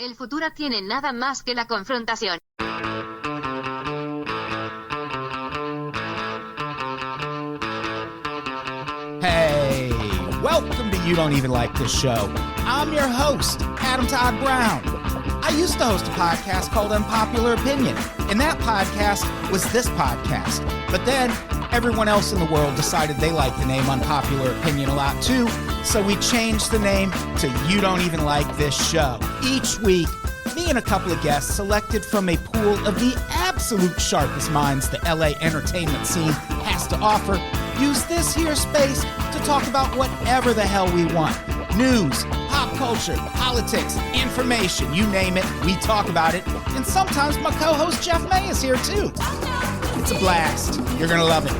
El futuro tiene nada más que la confrontación. Hey, welcome to You Don't Even Like This Show. I'm your host, Adam Todd Brown. I used to host a podcast called Unpopular Opinion, and that podcast was this podcast. But then everyone else in the world decided they liked the name Unpopular Opinion a lot too, so we changed the name to You Don't Even Like This Show. Each week, me and a couple of guests selected from a pool of the absolute sharpest minds the LA entertainment scene has to offer use this here space to talk about whatever the hell we want. News, pop culture, politics, information, you name it, we talk about it. And sometimes my co-host Jeff May is here too. It's a blast. You're gonna love it.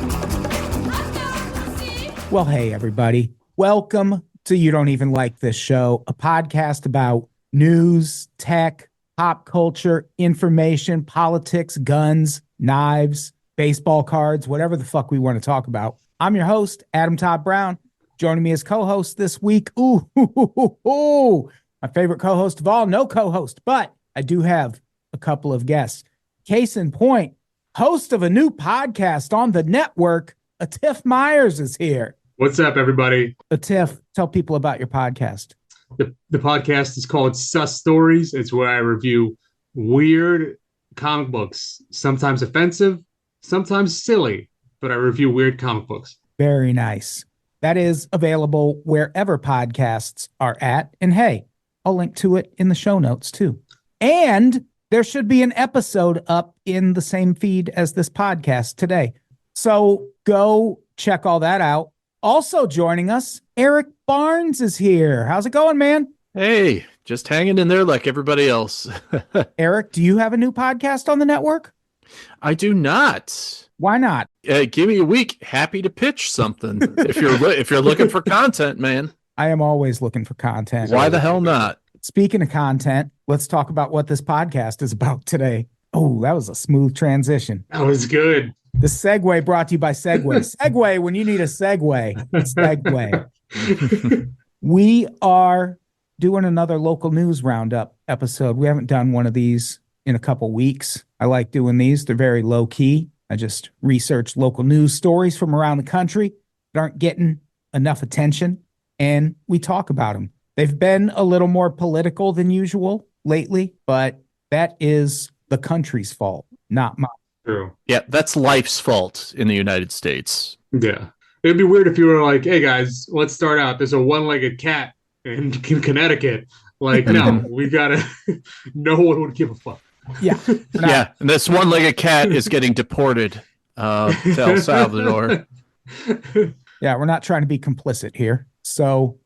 Well, hey everybody. Welcome to You Don't Even Like This Show, a podcast about news, tech, pop culture, information, politics, guns, knives, baseball cards, whatever the fuck we want to talk about. I'm your host, Adam Todd Brown. Joining me as co-host this week, my favorite co-host of all, no co-host, but I do have a couple of guests. Case in point, host of a new podcast on the network, Atif Myers is here. What's up, everybody? Atif, tell people about your podcast. The podcast is called Sus Stories. It's where I review weird comic books, sometimes offensive, sometimes silly, but I review weird comic books. Very nice. That is available wherever podcasts are at. And hey, I'll link to it in the show notes too. And there should be an episode up in the same feed as this podcast today. So go check all that out. Also joining us, Eric Barnes is here. How's it going, man? Hey, just hanging in there like everybody else. Eric, do you have a new podcast on the network? I do not. Why not? Give me a week. Happy to pitch something. if you're looking for content, man. I am always looking for content. Why the hell not? Speaking of content, let's talk about what this podcast is about today. Oh, that was a smooth transition. That was good. The segue brought to you by Segway. Segway when you need a segue. Segway. We are doing another local news roundup episode. We haven't done one of these in a couple weeks. I like doing these. They're very low key. I just research local news stories from around the country that aren't getting enough attention, and we talk about them. They've been a little more political than usual lately, but that is the country's fault, not mine. True. Yeah, that's life's fault in the United States. Yeah. It'd be weird if you were like, hey, guys, let's start out. There's a one-legged cat in Connecticut. Like, no, we gotta, no one would give a fuck. Yeah. Yeah, and this one-legged cat is getting deported to El Salvador. Yeah, we're not trying to be complicit here. So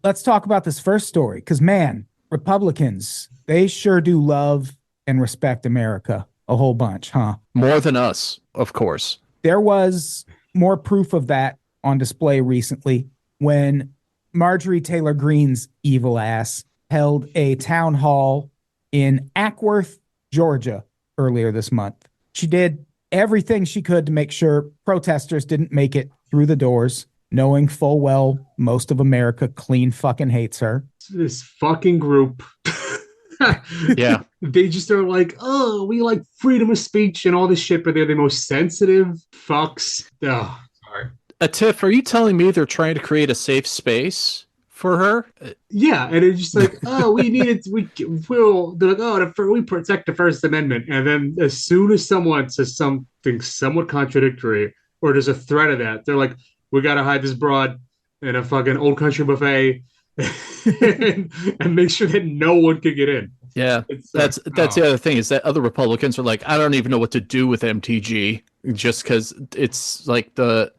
let's talk about this first story, because, man, Republicans, they sure do love and respect America a whole bunch, huh? More than us, of course. There was more proof of that on display recently when Marjorie-Tasered-A-Marine's evil ass held a town hall in Ackworth, Georgia, earlier this month. She did everything she could to make sure protesters didn't make it through the doors, knowing full well most of America clean fucking hates her. This fucking group. Yeah. They just are like, oh, we like freedom of speech and all this shit, but they're the most sensitive fucks. Oh, sorry. Atif, are you telling me they're trying to create a safe space for her? Yeah, and it's just like, oh, we needed, they're like, oh, we protect the First Amendment, and then as soon as someone says something somewhat contradictory, or there's a threat of that, they're like, we gotta hide this broad in a fucking old country buffet, and make sure that no one can get in. Yeah, that's the other thing, is that other Republicans are like, I don't even know what to do with MTG, just because it's like the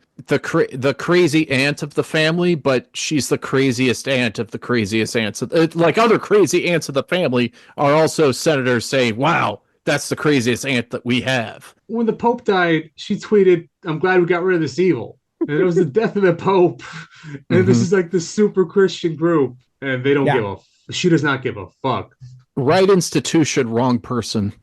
crazy aunt of the family, but she's the craziest aunt of the craziest aunts. Like other crazy aunts of the family are also senators saying, wow, that's the craziest aunt that we have. When the Pope died, she tweeted, I'm glad we got rid of this evil. And it was the death of the Pope. And This is like the super Christian group. And they don't she does not give a fuck. Right institution, wrong person.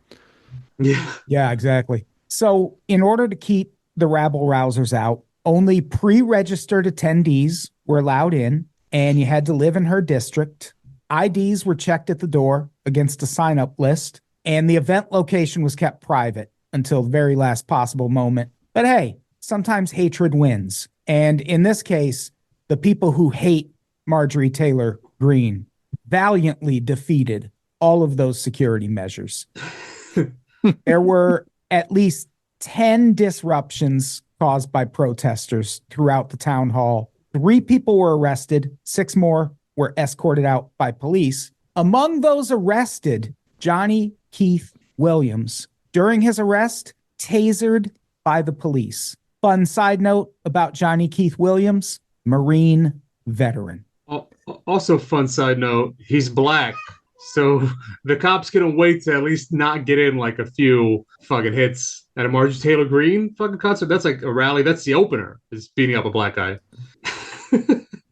Yeah. Yeah, exactly. So in order to keep the rabble-rousers out, only pre-registered attendees were allowed in, and you had to live in her district. IDs were checked at the door against a sign-up list, and the event location was kept private until the very last possible moment. But hey, sometimes hatred wins. And in this case, the people who hate Marjorie Taylor Greene valiantly defeated all of those security measures. There were at least 10 disruptions caused by protesters throughout the town hall. 3 people were arrested. 6 more were escorted out by police. Among those arrested, Johnny Keith Williams, during his arrest, tasered by the police. Fun side note about Johnny Keith Williams, Marine veteran. Also, fun side note, he's black. So the cops gonna wait to at least not get in like a few fucking hits at a Marjorie Taylor Greene fucking concert. That's like a rally. That's the opener, is beating up a black guy.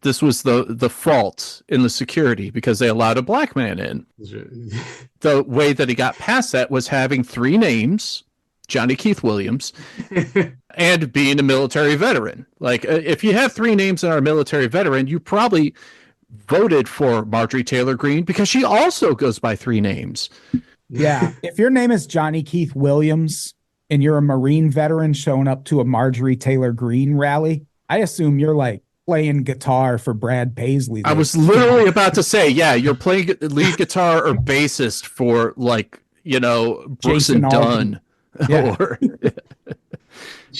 This was the fault in the security because they allowed a black man in. The way that he got past that was having 3 names, Johnny Keith Williams, and being a military veteran. Like, if you have 3 names and are a military veteran, you probably voted for Marjorie Taylor Greene because she also goes by 3 names. Yeah. If your name is Johnny Keith Williams and you're a Marine veteran showing up to a Marjorie Taylor Greene rally, I assume you're like playing guitar for Brad Paisley. I was literally about to say, yeah, you're playing lead guitar or bassist for, like, you know, Brooks and Dunn. Yeah. Or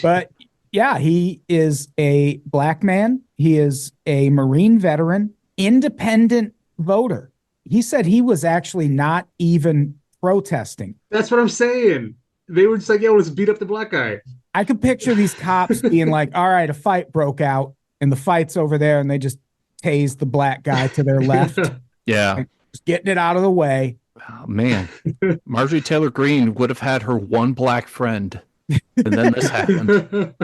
But yeah, he is a black man. He is a Marine veteran, independent voter. He said he was actually not even protesting. That's what I'm saying. They were just like, yo, let's beat up the black guy. I could picture these cops being like, all right, a fight broke out and the fight's over there, and they just tased the black guy to their left. yeah. Like, just getting it out of the way. Oh, man, Marjorie Taylor Greene would have had her one black friend, and then this happened.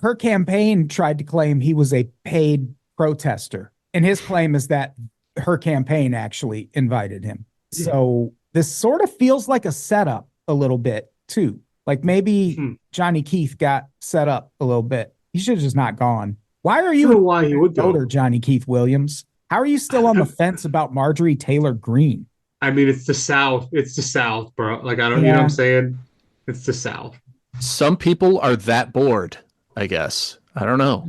Her campaign tried to claim he was a paid protester, and his claim is that her campaign actually invited him. So this sort of feels like a setup a little bit too. Like maybe Johnny Keith got set up a little bit. He should have just not gone. Why are you why he would voter, go. Johnny Keith Williams? How are you still on the fence about Marjorie Taylor Greene? I mean, it's the South. It's the South, bro. Like, I don't, you know what I'm saying? It's the South. Some people are that bored, I guess. I don't know.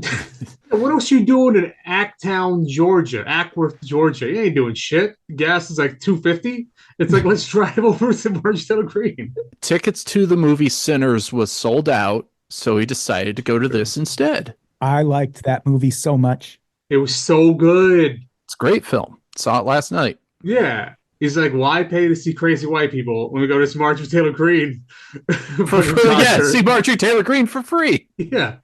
What else you doing in Acktown, Georgia? Ackworth, Georgia? You ain't doing shit. Gas is like $2.50. It's like, let's drive over to Marjorie Taylor Greene. Tickets to the movie Sinners was sold out, so he decided to go to this instead. I liked that movie so much. It was so good. It's a great film. Saw it last night. Yeah. He's like, why pay to see crazy white people when we go to see Marjorie Taylor Greene? Yeah, see Marjorie Taylor Greene for free. Yeah.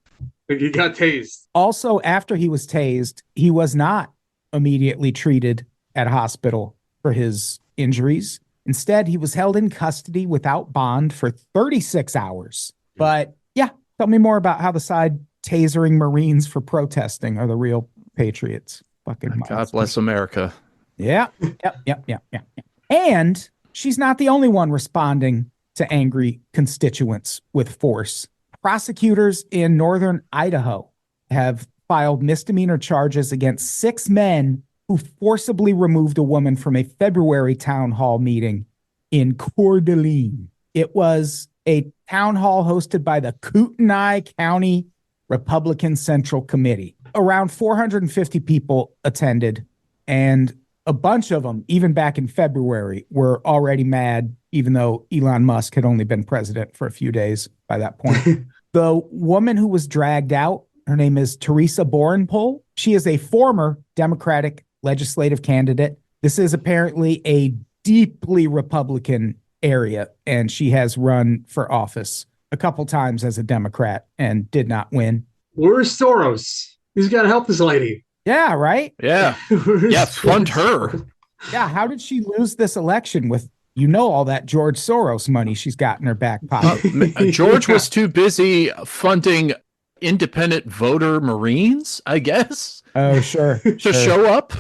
Like, he got tased. Also, after he was tased, he was not immediately treated at a hospital for his injuries. Instead, he was held in custody without bond for 36 hours. But yeah, tell me more about how the side tasering Marines for protesting are the real patriots. Fucking God bless America. Yeah. Yep. And she's not the only one responding to angry constituents with force. Prosecutors in northern Idaho have filed misdemeanor charges against 6 men who forcibly removed a woman from a February town hall meeting in Coeur d'Alene. It was a town hall hosted by the Kootenai County Republican Central Committee. Around 450 people attended, and a bunch of them, even back in February, were already mad, even though Elon Musk had only been president for a few days by that point. The woman who was dragged out, her name is Teresa Borenpol. She is a former Democratic legislative candidate. This is apparently a deeply Republican area, and she has run for office a couple times as a Democrat and did not win. Where's Soros? He's got to help this lady. Yeah, right? Yeah. Yeah, fund her. Yeah, how did she lose this election with, all that George Soros money she's got in her back pocket? George was too busy funding independent voter Marines, I guess. Oh, sure. To show up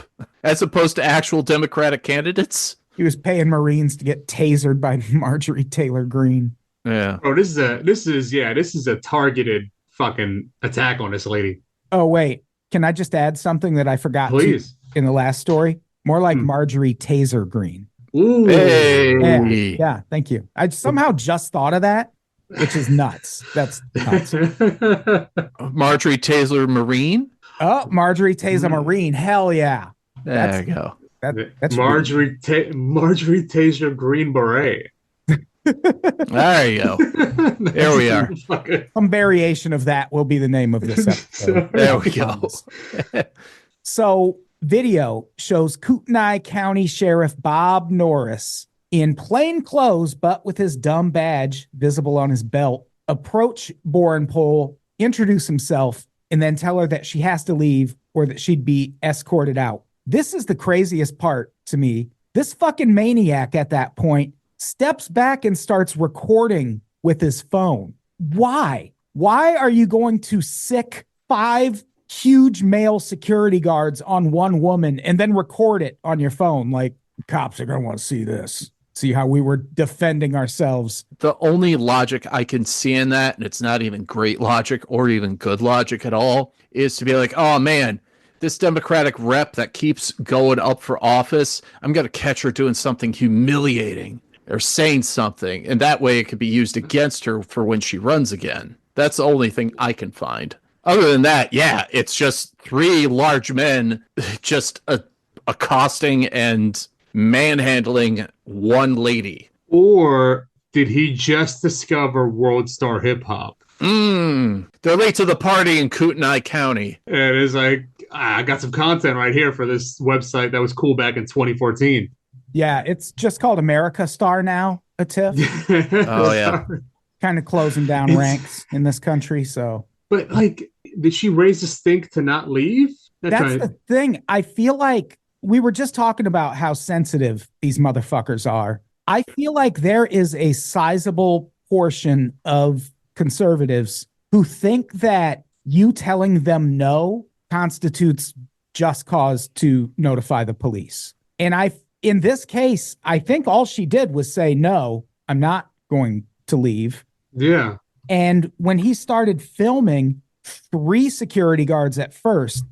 as opposed to actual Democratic candidates. He was paying Marines to get tasered by Marjorie Taylor Greene. Yeah. Oh, this is a targeted fucking attack on this lady. Oh, wait. Can I just add something that I forgot to in the last story? More like Marjorie-Tasered-A-Marine. Ooh. Hey. Yeah, thank you. I somehow just thought of that, which is nuts. That's nuts. Marjorie-Tasered-A-Marine? Oh, Marjorie-Tasered-A-Marine. Hell yeah. There you go. That's Marjorie Taser Green Beret. There you go. There we are. some variation of that will be the name of this episode. There we go. So, video shows Kootenai County Sheriff Bob Norris in plain clothes, but with his dumb badge visible on his belt, approach Borenpole, introduce himself, and then tell her that she has to leave or that she'd be escorted out. This is the craziest part to me. This fucking maniac at that point steps back and starts recording with his phone. Why? Why are you going to sick 5 huge male security guards on one woman and then record it on your phone? Like, cops are going to want to see this. See how we were defending ourselves. The only logic I can see in that, and it's not even great logic or even good logic at all, is to be like, oh man, this Democratic rep that keeps going up for office, I'm going to catch her doing something humiliating or saying something. And that way it could be used against her for when she runs again. That's the only thing I can find. Other than that, yeah, it's just 3 large men just accosting and manhandling one lady. Or did he just discover World Star Hip Hop? They're late to the party in Kootenai County. And it's like, I got some content right here for this website that was cool back in 2014. Yeah, it's just called America Star now, a tiff. Oh, yeah. Kind of closing down ranks in this country, so. But, like, did she raise a stink to not leave? That's the thing. I feel like we were just talking about how sensitive these motherfuckers are. I feel like there is a sizable portion of conservatives who think that you telling them no constitutes just cause to notify the police. And in this case, I think all she did was say, no, I'm not going to leave. Yeah. And when he started filming, 3 security guards at first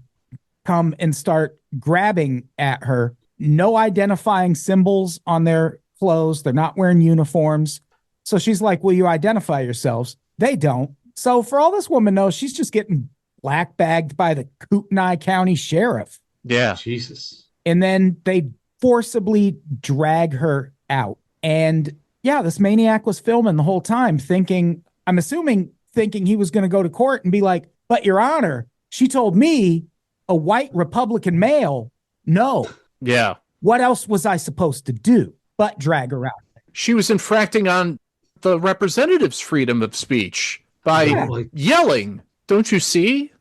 come and start grabbing at her. No identifying symbols on their clothes. They're not wearing uniforms. So she's like, will you identify yourselves? They don't. So for all this woman knows, she's just getting black bagged by the Kootenai County Sheriff. Yeah. Jesus. And then they forcibly drag her out. And yeah, this maniac was filming the whole time thinking he was going to go to court and be like, but Your Honor, she told me, a white Republican male, no. Yeah. What else was I supposed to do but drag her out? She was infracting on the representative's freedom of speech by yelling. Don't you see?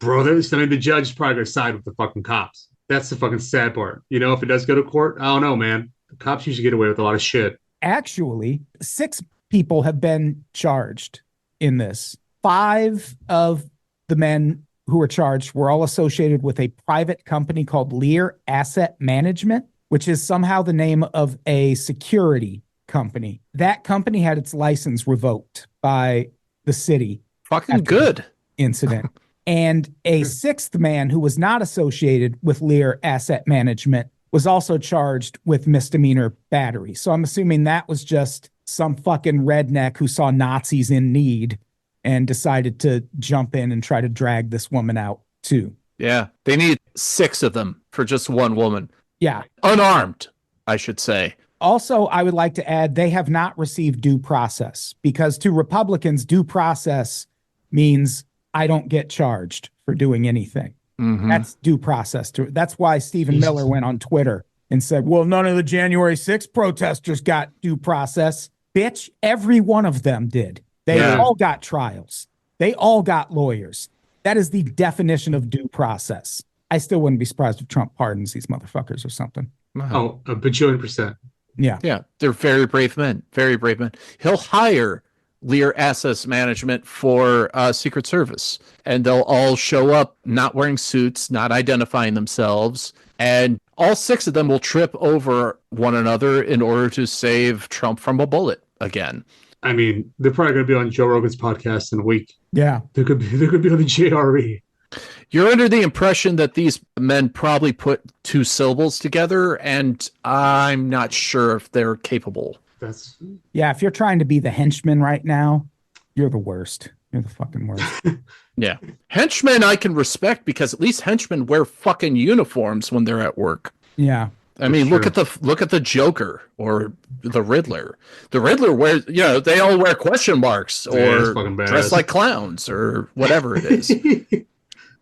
Bro, the judge is probably going to side with the fucking cops. That's the fucking sad part. You know, if it does go to court, I don't know, man. The cops usually get away with a lot of shit. Actually, 6 people have been charged in this. 5 of the men who were charged were all associated with a private company called Lear Asset Management, which is somehow the name of a security company. That company had its license revoked by the city. Fucking good. Incident. And a 6th man who was not associated with Lear Asset Management was also charged with misdemeanor battery. So I'm assuming that was just some fucking redneck who saw Nazis in need and decided to jump in and try to drag this woman out too. Yeah. They need 6 of them for just one woman. Yeah. Unarmed, I should say. Also, I would like to add, they have not received due process because to Republicans, due process means I don't get charged for doing anything. Mm-hmm. That's due process. That's why Stephen Miller went on Twitter and said, well, none of the January 6th protesters got due process. Bitch, every one of them did. They all got trials. They all got lawyers. That is the definition of due process. I still wouldn't be surprised if Trump pardons these motherfuckers or something. Oh, a bajillion percent. Yeah. Yeah. They're very brave men. Very brave men. He'll hire Lear Asset Management for Secret Service, and they'll all show up not wearing suits, not identifying themselves, and all 6 of them will trip over one another in order to save Trump from a bullet again. I mean, they're probably going to be on Joe Rogan's podcast in a week. Yeah. They could be on the JRE. You're under the impression that these men probably put 2 syllables together, and I'm not sure if they're capable. Yeah, if you're trying to be the henchman right now, you're the worst. You're the fucking worst. Yeah. Henchmen I can respect because at least henchmen wear fucking uniforms when they're at work. Yeah. I mean, look at the Joker or the Riddler. The Riddler wears, they all wear question marks or dress like clowns or whatever it is.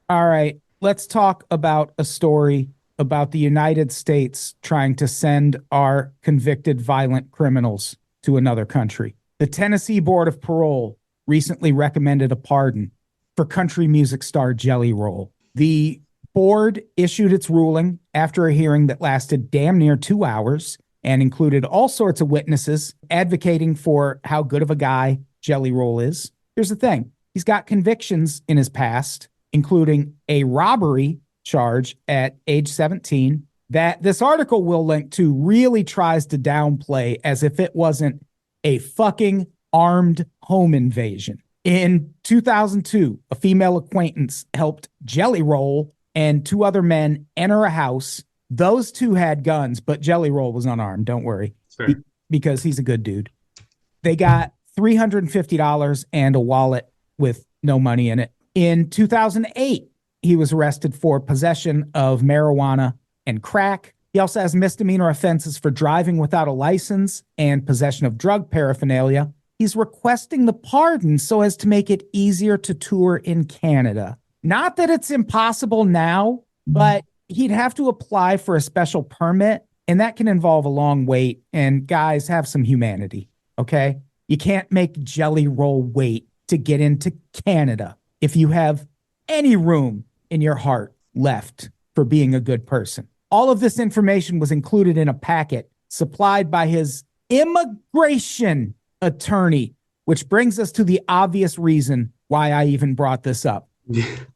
All right, let's talk about a story about the United States trying to send our convicted violent criminals to another country. The Tennessee Board of Parole recently recommended a pardon for country music star Jelly Roll. The board issued its ruling after a hearing that lasted damn near 2 hours and included all sorts of witnesses advocating for how good of a guy Jelly Roll is. Here's the thing. He's got convictions in his past, including a robbery charge at age 17 that this article will link to really tries to downplay as if it wasn't a fucking armed home invasion. In 2002, a female acquaintance helped Jelly Roll and 2 other men enter a house. Those 2 had guns, but Jelly Roll was unarmed. Don't worry, because he's a good dude. They got $350 and a wallet with no money in it. In 2008, he was arrested for possession of marijuana and crack. He also has misdemeanor offenses for driving without a license and possession of drug paraphernalia. He's requesting the pardon so as to make it easier to tour in Canada. Not that it's impossible now, but he'd have to apply for a special permit, and that can involve a long wait. And guys, have some humanity, okay? You can't make Jelly Roll wait to get into Canada if you have any room in your heart left for being a good person. All of this information was included in a packet supplied by his immigration attorney, which brings us to the obvious reason why I even brought this up.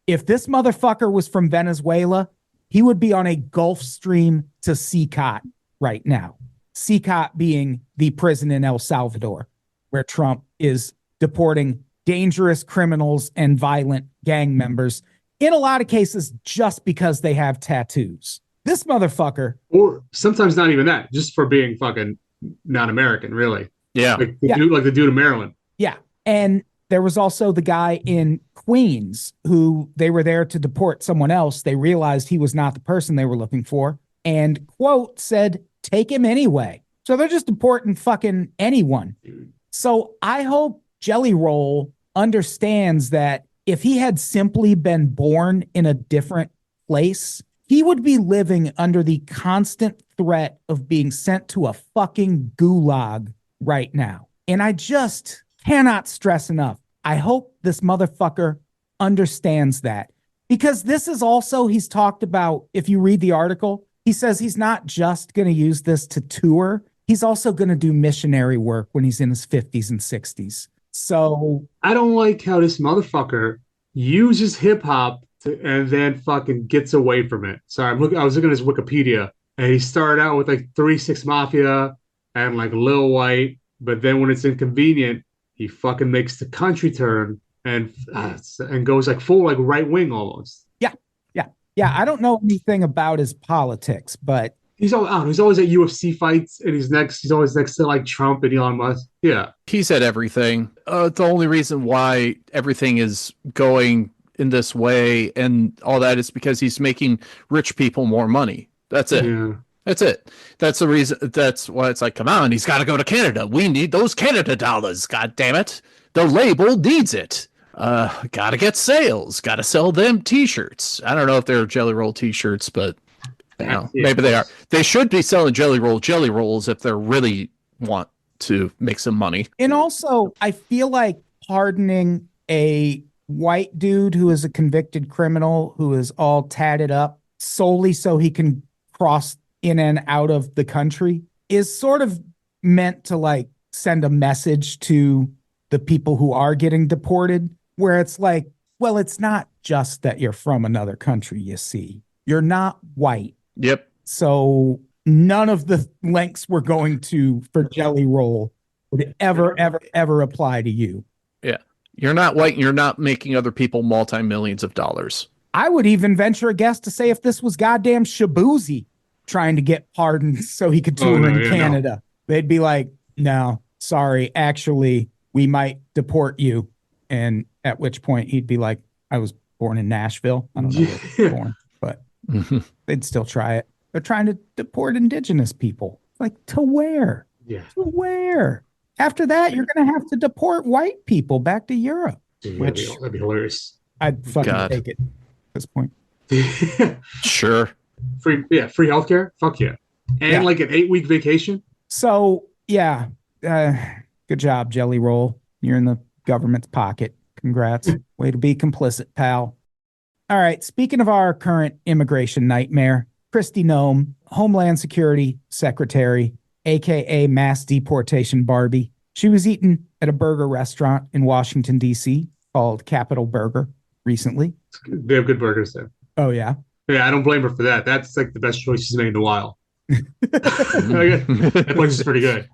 If this motherfucker was from Venezuela, he would be on a Gulf Stream to CCOT right now. CCOT being the prison in El Salvador, where Trump is deporting dangerous criminals and violent gang members, in a lot of cases, just because they have tattoos. This motherfucker. Or sometimes not even that, just for being fucking not American, really. Yeah. Like the dude in Maryland. Yeah. And there was also the guy in Queens who they were there to deport someone else. They realized he was not the person they were looking for and, quote, said, take him anyway. So they're just deporting fucking anyone. So I hope Jelly Roll understands that if he had simply been born in a different place, he would be living under the constant threat of being sent to a fucking gulag right now. And I just cannot stress enough. I hope this motherfucker understands that, because this is also, he's talked about, if you read the article, he says he's not just going to use this to tour. He's also going to do missionary work when he's in his 50s and 60s. So I don't like how this motherfucker uses hip hop and then fucking gets away from it. Sorry, I was looking at his Wikipedia, and he started out with like 3 6 Mafia and like Lil White, but then when it's inconvenient, he fucking makes the country turn and goes like full like right wing almost. Yeah. I don't know anything about his politics, but he's always at UFC fights, and he's always next to like Trump and Elon Musk. Yeah, he's at everything. The only reason why everything is going in this way and all that is because he's making rich people more money. That's it. Yeah. That's it. That's the reason. That's why it's like, come on, he's got to go to Canada. We need those Canada dollars. God damn it. The label needs it. Got to get sales. Got to sell them T-shirts. I don't know if they're Jelly Roll T-shirts, but maybe they are. They should be selling Jelly Rolls if they really want to make some money. And also, I feel like pardoning a white dude who is a convicted criminal who is all tatted up solely so he can cross in and out of the country is sort of meant to like send a message to the people who are getting deported, where it's like, well, it's not just that you're from another country, you see. You're not white. Yep. So none of the links we're going to for Jelly Roll would ever apply to you. Yeah. You're not white and you're not making other people multi-millions of dollars. I would even venture a guess to say if this was goddamn Shabuzi trying to get pardons so he could tour in Canada, they'd be like, no, sorry, actually, we might deport you. And at which point he'd be like, I was born in Nashville. I don't know where he was born, but they'd still try it. They're trying to deport indigenous people. Like, to where? Yeah. To where? After that, you're going to have to deport white people back to Europe. Dude, which that'd be hilarious. I'd fucking take it at this point. Sure. Free healthcare? Fuck yeah. And like an 8-week vacation? So, yeah. Good job, Jelly Roll. You're in the government's pocket. Congrats. Way to be complicit, pal. All right. Speaking of our current immigration nightmare, Kristi Noem, Homeland Security Secretary, a.k.a. mass deportation Barbie. She was eating at a burger restaurant in Washington, D.C. called Capital Burger recently. They have good burgers there. Oh, yeah? Yeah, I don't blame her for that. That's like the best choice she's made in a while. That place is pretty good.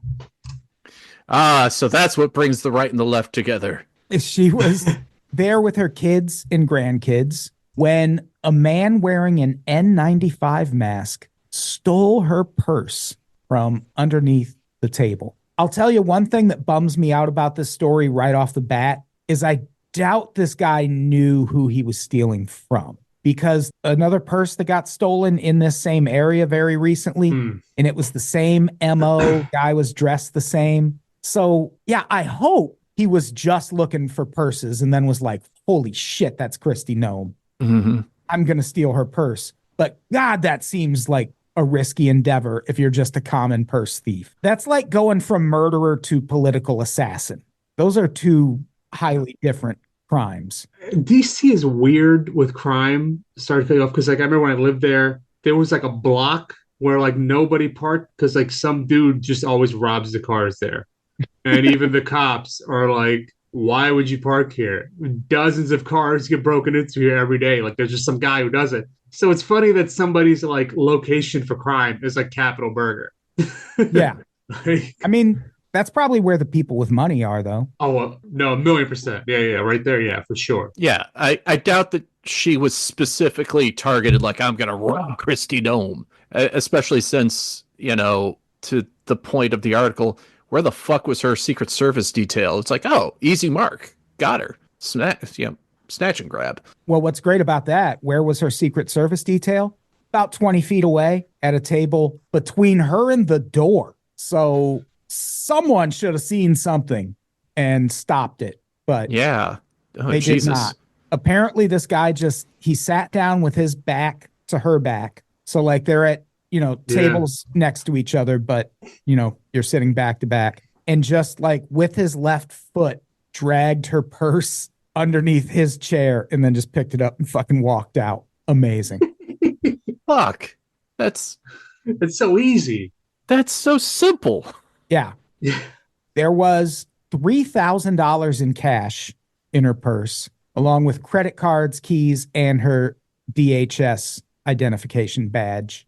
So that's what brings the right and the left together. She was there with her kids and grandkids when a man wearing an N95 mask stole her purse from underneath the table. I'll tell you one thing that bums me out about this story right off the bat is I doubt this guy knew who he was stealing from, because another purse that got stolen in this same area very recently, and it was the same MO, guy was dressed the same. So yeah, I hope he was just looking for purses and then was like, holy shit, that's Kristi Noem. I'm going to steal her purse. But God, that seems like a risky endeavor if you're just a common purse thief. That's like going from murderer to political assassin. Those are two highly different crimes. DC is weird with crime. Started to pay off because like I remember when I lived there, there was like a block where like nobody parked because like some dude just always robs the cars there. And even the cops are like, why would you park here? Dozens of cars get broken into here every day. Like there's just some guy who does it. So it's funny that somebody's like location for crime is like Capital Burger. Yeah. I mean, that's probably where the people with money are, though. Oh, no, 1,000,000%. Yeah, right there. Yeah, for sure. Yeah, I doubt that she was specifically targeted like, I'm going to rob Kristi Noem, especially since, you know, to the point of the article, where the fuck was her Secret Service detail? It's like, oh, easy mark. Got her. Snatch and grab. Well, what's great about that, where was her Secret Service detail? About 20 feet away at a table between her and the door. So someone should have seen something and stopped it. But yeah, they did not. Apparently, this guy he sat down with his back to her back. So like they're at, tables next to each other, but, you're sitting back to back. And just like with his left foot, dragged her purse underneath his chair and then just picked it up and fucking walked out. Amazing. Fuck. It's so easy. That's so simple. Yeah. There was $3,000 in cash in her purse, along with credit cards, keys, and her DHS identification badge.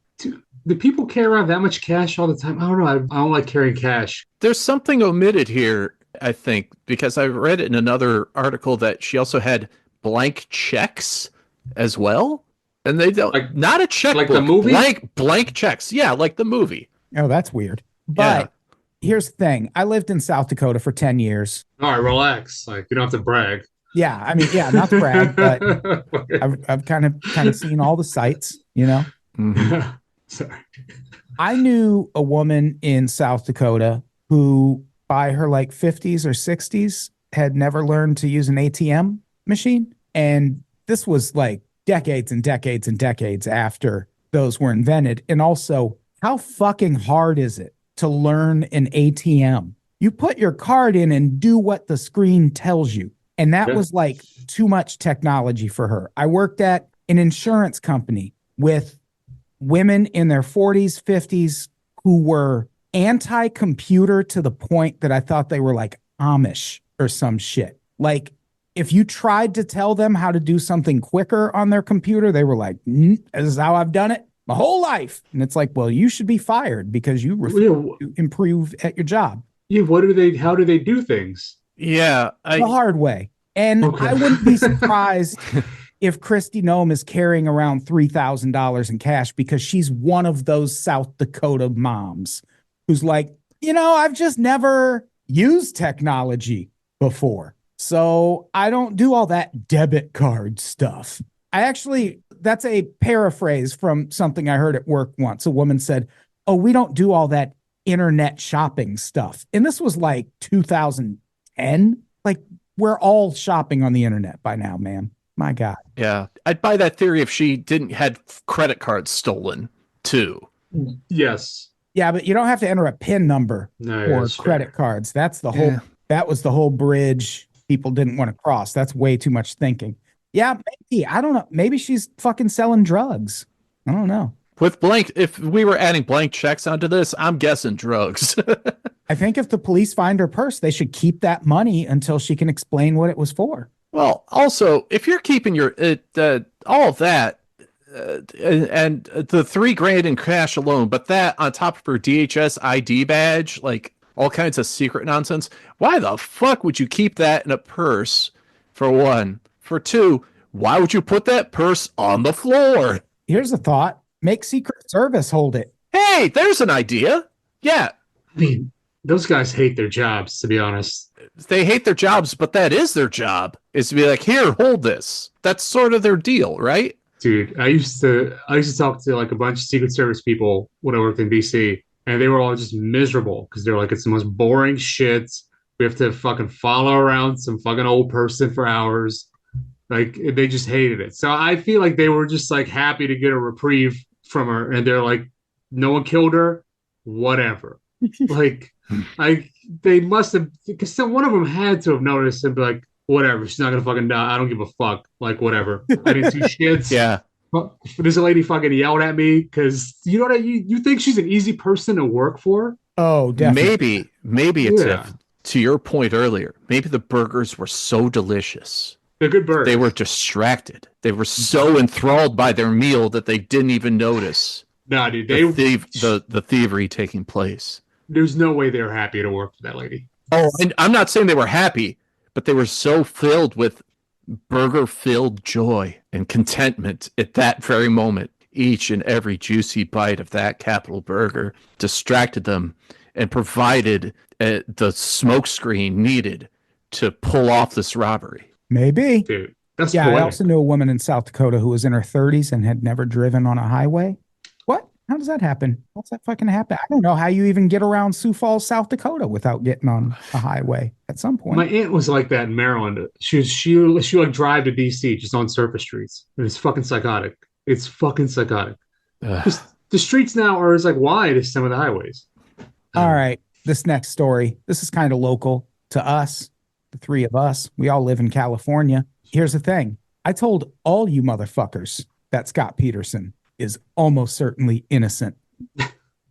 Do people carry around that much cash all the time? I don't know. I don't like carrying cash. There's something omitted here, I think, because I read in another article that she also had blank checks as well. And they don't, not a checkbook. Like the movie? Blank checks. Yeah, like the movie. Oh, that's weird. But here's the thing. I lived in South Dakota for 10 years. All right, relax. Like, you don't have to brag. Yeah, I mean, not to brag, but I've kind of seen all the sights, Mm-hmm. Sorry. I knew a woman in South Dakota who, by her like 50s or 60s, had never learned to use an ATM machine. And this was like decades and decades and decades after those were invented. And also, how fucking hard is it to learn an ATM? You put your card in and do what the screen tells you. And that was like too much technology for her. I worked at an insurance company with women in their 40s, 50s who were anti-computer to the point that I thought they were like Amish or some shit. Like if you tried to tell them how to do something quicker on their computer, they were like, this is how I've done it my whole life. And it's like, well, you should be fired because you refuse to improve at your job. Yeah, how do they do things? Yeah. The hard way. And I wouldn't be surprised if Kristi Noem is carrying around $3,000 in cash because she's one of those South Dakota moms who's like, I've just never used technology before. So I don't do all that debit card stuff. That's a paraphrase from something I heard at work once. A woman said, "Oh, we don't do all that internet shopping stuff." And this was like 2010. Like, we're all shopping on the internet by now, man. My God. Yeah. I'd buy that theory if she didn't had credit cards stolen too. Yes. Yeah, but you don't have to enter a PIN number for credit cards. That was the whole bridge people didn't want to cross. That's way too much thinking. Yeah, maybe. I don't know. Maybe she's fucking selling drugs. I don't know. With blank, if we were adding blank checks onto this, I'm guessing drugs. I think if the police find her purse, they should keep that money until she can explain what it was for. Well, also, if you're keeping your all of that and the $3,000 in cash alone, but that on top of her DHS ID badge, like all kinds of secret nonsense, why the fuck would you keep that in a purse? For one. For two, why would you put that purse on the floor? Here's a thought. Make Secret Service hold it. Hey, there's an idea. Yeah. I mean, those guys hate their jobs, to be honest. They hate their jobs, but that is their job, is to be like, here, hold this. That's sort of their deal, right? Dude, I used to talk to like a bunch of Secret Service people when I worked in DC, and they were all just miserable because they're like, it's the most boring shit. We have to fucking follow around some fucking old person for hours. Like, they just hated it. So I feel like they were just like happy to get a reprieve from her, and they're like, no one killed her, whatever. Like, they must have, because one of them had to have noticed and be like, whatever, she's not gonna fucking die. I don't give a fuck. Like, whatever. I didn't see shits. Yeah. This lady fucking yelled at me because you think she's an easy person to work for? Oh, definitely. Maybe it's to your point earlier. Maybe the burgers were so delicious. They're good burgers. They were distracted. They were so enthralled by their meal that they didn't even notice. Nah, dude, the thievery taking place. There's no way they were happy to work for that lady. Oh, and I'm not saying they were happy, but they were so filled with burger-filled joy and contentment at that very moment. Each and every juicy bite of that capital burger distracted them and provided the smokescreen needed to pull off this robbery. Maybe. Dude, that's yeah, poetic. I also knew a woman in South Dakota who was in her 30s and had never driven on a highway. What? How does that happen? How's that fucking happen? I don't know how you even get around Sioux Falls, South Dakota without getting on a highway at some point. My aunt was like that in Maryland. She like drive to DC just on surface streets. And it's fucking psychotic. It's fucking psychotic. The streets now are as like wide as some of the highways. All right. This next story. This is kind of local to us. The three of us, we all live in California. Here's the thing. I told all you motherfuckers that Scott Peterson is almost certainly innocent.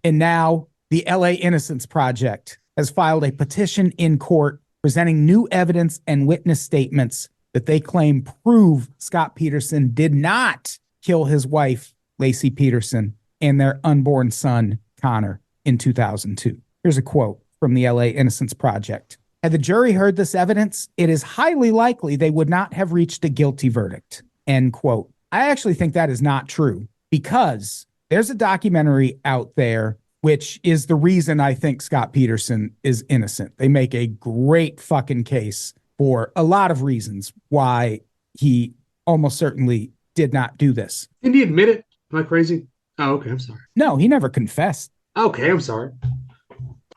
And now the LA Innocence Project has filed a petition in court presenting new evidence and witness statements that they claim prove Scott Peterson did not kill his wife, Lacey Peterson, and their unborn son, Connor, in 2002. Here's a quote from the LA Innocence Project. Had the jury heard this evidence, it is highly likely they would not have reached a guilty verdict. End quote. I actually think that is not true because there's a documentary out there, which is the reason I think Scott Peterson is innocent. They make a great fucking case for a lot of reasons why he almost certainly did not do this. Didn't he admit it? Am I crazy? Oh, okay. I'm sorry. No, he never confessed. Okay, I'm sorry.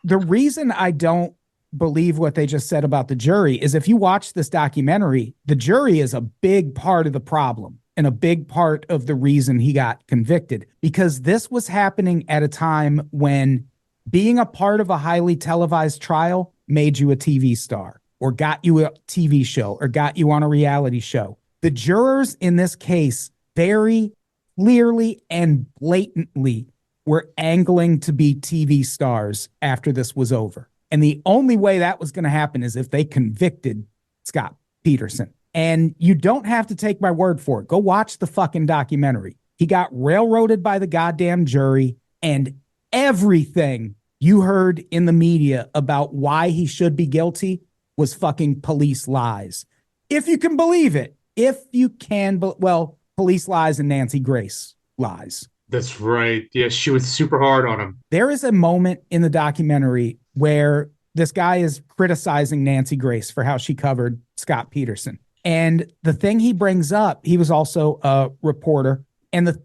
The reason I don't believe what they just said about the jury is if you watch this documentary, the jury is a big part of the problem and a big part of the reason he got convicted, because this was happening at a time when being a part of a highly televised trial made you a TV star or got you a TV show or got you on a reality show. The jurors in this case very clearly and blatantly were angling to be TV stars after this was over. And the only way that was going to happen is if they convicted Scott Peterson. And you don't have to take my word for it. Go watch the fucking documentary. He got railroaded by the goddamn jury, and everything you heard in the media about why he should be guilty was fucking police lies. If you can believe it. if you can, well, Police Lies and Nancy Grace Lies. That's right. Yeah, she was super hard on him. There is a moment in the documentary where this guy is criticizing Nancy Grace for how she covered Scott Peterson. And the thing he brings up, he was also a reporter. And the